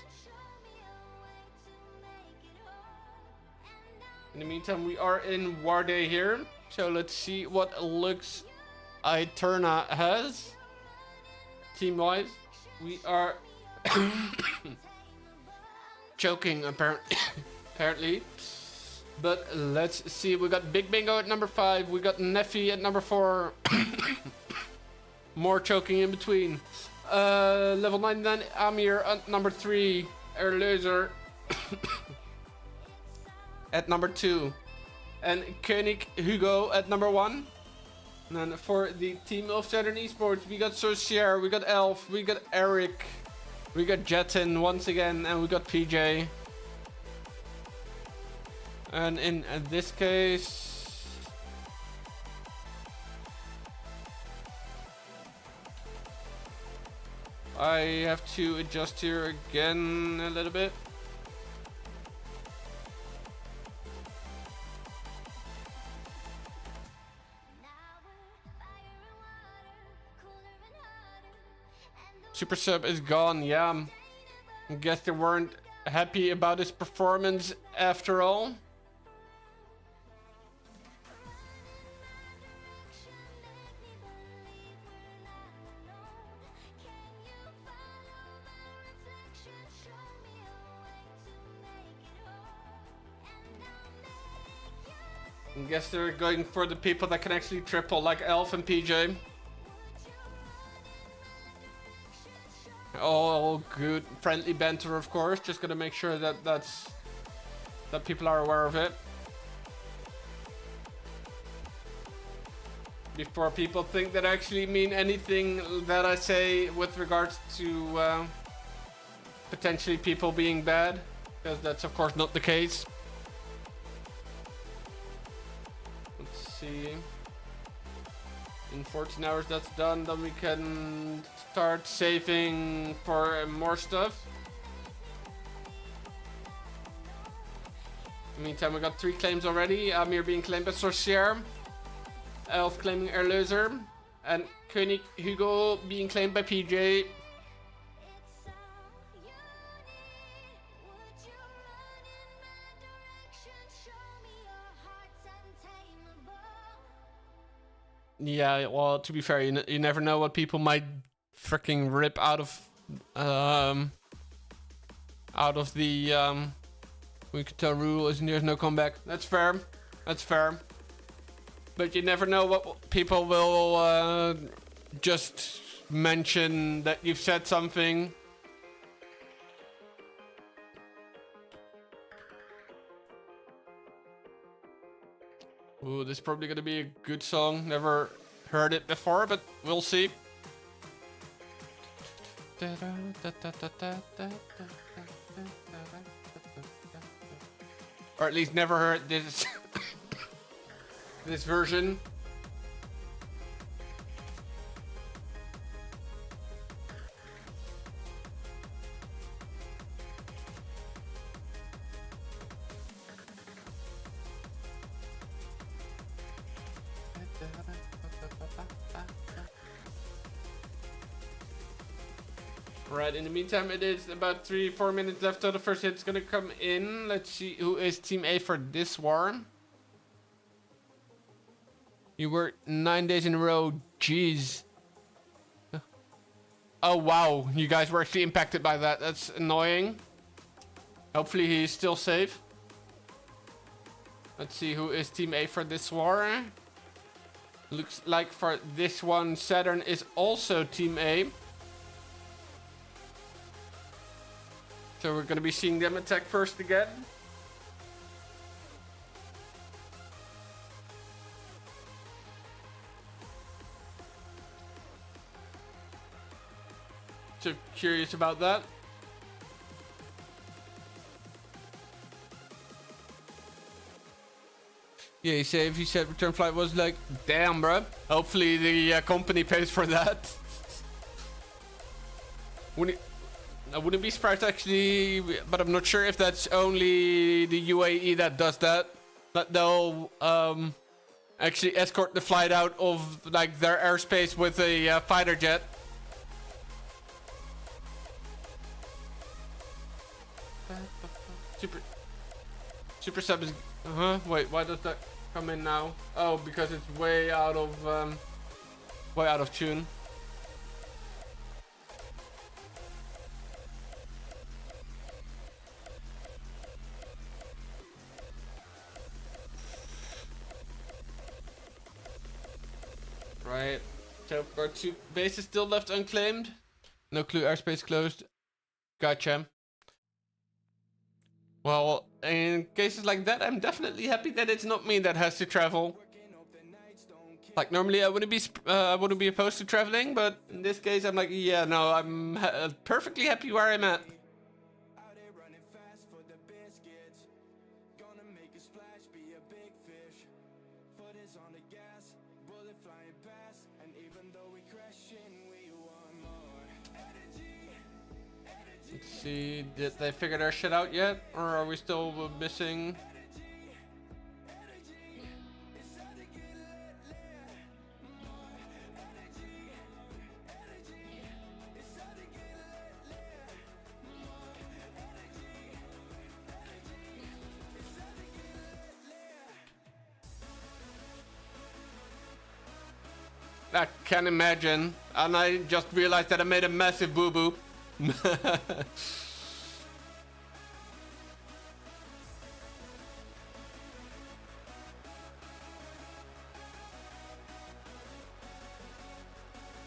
In the meantime, we are in war day here. So let's see what LuxAeterna has. Team-wise, we are choking apparently. But let's see. We got Big Bingo at number 5. We got Neffy at number 4. More choking in between. Level 99 Amir at number 3. Erlaser at number 2. and Koenig Hugo at number 1. And then for the team of Saturn eSports, we got Socier, we got Elf, we got Eric, we got Jetin once again, and we got PJ. And in this case, I have to adjust here again a little bit. Super Sub is gone, yeah. I guess they weren't happy about his performance after all. I guess they're going for the people that can actually triple, like Elf and PJ. All good, friendly banter, of course. Just gonna make sure that that people are aware of it before people think that I actually mean anything that I say with regards to potentially people being bad, because that's of course not the case. Let's see. In 14 hours that's done, then we can start saving for more stuff. In the meantime, we got 3 claims already. Amir being claimed by Sorcier, Elf claiming Erlöser, and Koenig Hugo being claimed by PJ. Yeah, well, to be fair, you never know what people might freaking rip out of the we could tell rule is there's no comeback. That's fair. That's fair. But you never know what people will just mention that you've said something. Ooh, this is probably gonna be a good song. Never heard it before, but we'll see. Or at least never heard this this version. Right, in the meantime, it is about 3-4 minutes left till the first hit's gonna come in. Let's see who is Team A for this war. You worked 9 days in a row. Jeez. Oh, wow. You guys were actually impacted by that. That's annoying. Hopefully he's still safe. Let's see who is Team A for this war. Looks like for this one, Saturn is also Team A. So we're gonna be seeing them attack first again. So curious about that. Yeah, he said return flight was like, damn, bro. Hopefully the company pays for that. I wouldn't be surprised actually, but I'm not sure if that's only the UAE that does that. That they'll actually escort the flight out of like their airspace with a fighter jet. Super sub is. Wait, why does that come in now? Oh, because it's way out of tune. Right. So our 2 bases still left unclaimed. No clue, airspace closed. Gotcha. Well, in cases like that, I'm definitely happy that it's not me that has to travel. Like normally I wouldn't be opposed to traveling, but in this case I'm like, yeah, no, I'm perfectly happy where I'm at. Let's see, did they figure their shit out yet? Or are we still missing? I can imagine. And I just realized that I made a massive boo-boo.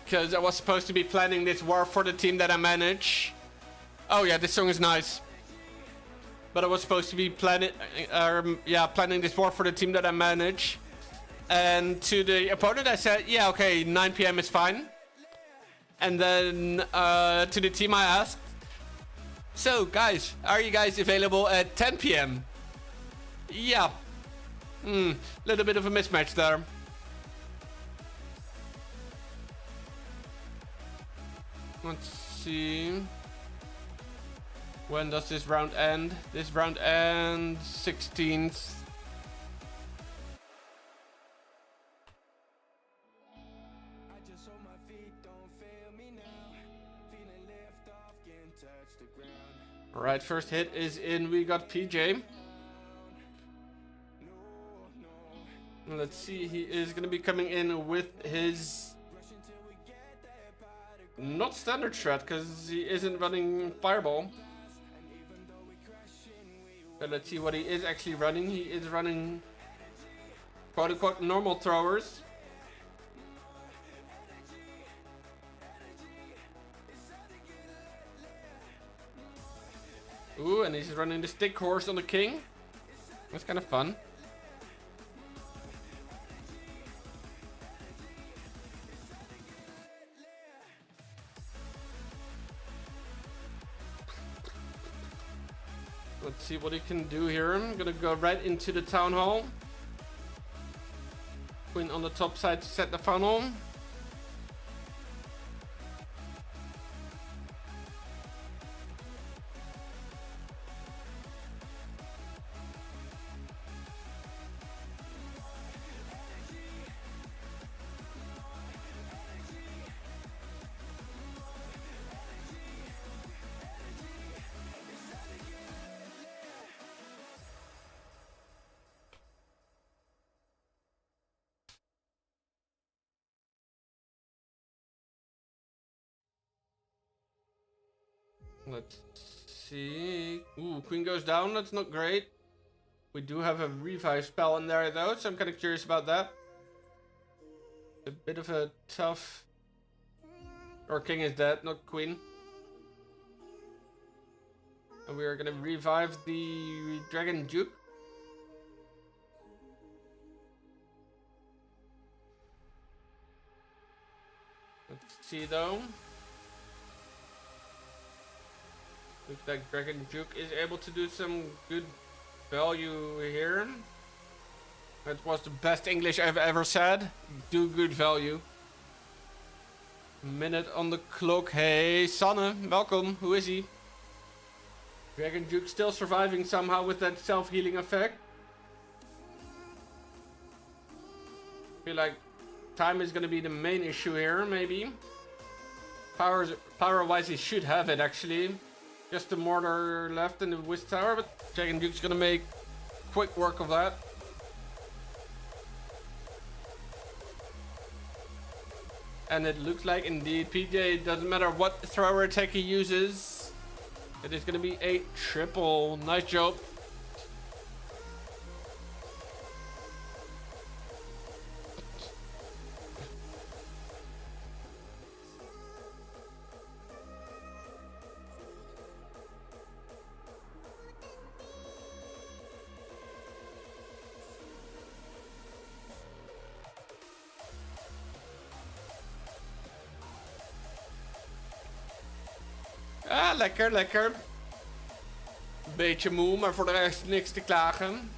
Because I was supposed to be planning this war for the team that I manage. Oh yeah, this song is nice. But I was supposed to be planning this war for the team that I manage. And to the opponent I said, yeah, okay, 9 PM is fine. And then to the team I asked, so guys, are you guys available at 10 PM? Yeah. Little bit of a mismatch there. Let's see. When does this round end? This round ends 16th. Alright, first hit is in. We got PJ. Let's see, he is going to be coming in with his not standard strat because he isn't running Fireball. So let's see what he is actually running. He is running quote unquote normal throwers. Ooh, and he's running the stick horse on the king. That's kind of fun. Let's see what he can do here. I'm gonna go right into the town hall. Queen on the top side to set the funnel. Let's see. Ooh, queen goes down. That's not great. We do have a revive spell in there though, so I'm kind of curious about that. A bit of a tough... Or king is dead, not queen. And we are going to revive the Dragon Duke. Let's see though. Looks like Dragon Duke is able to do some good value here. That was the best English I've ever said. Do good value. Minute on the clock. Hey, Sanne, welcome. Who is he? Dragon Duke still surviving somehow with that self-healing effect. Feel like time is going to be the main issue here, maybe. Power-wise, he should have it, actually. Just the mortar left in the Wiz Tower, but Dragon Duke's gonna make quick work of that. And it looks like indeed PJ, doesn't matter what thrower attack he uses, it is gonna be a triple. Nice job. lekker, lekker. Beetje moe, maar voor de rest niks te klagen.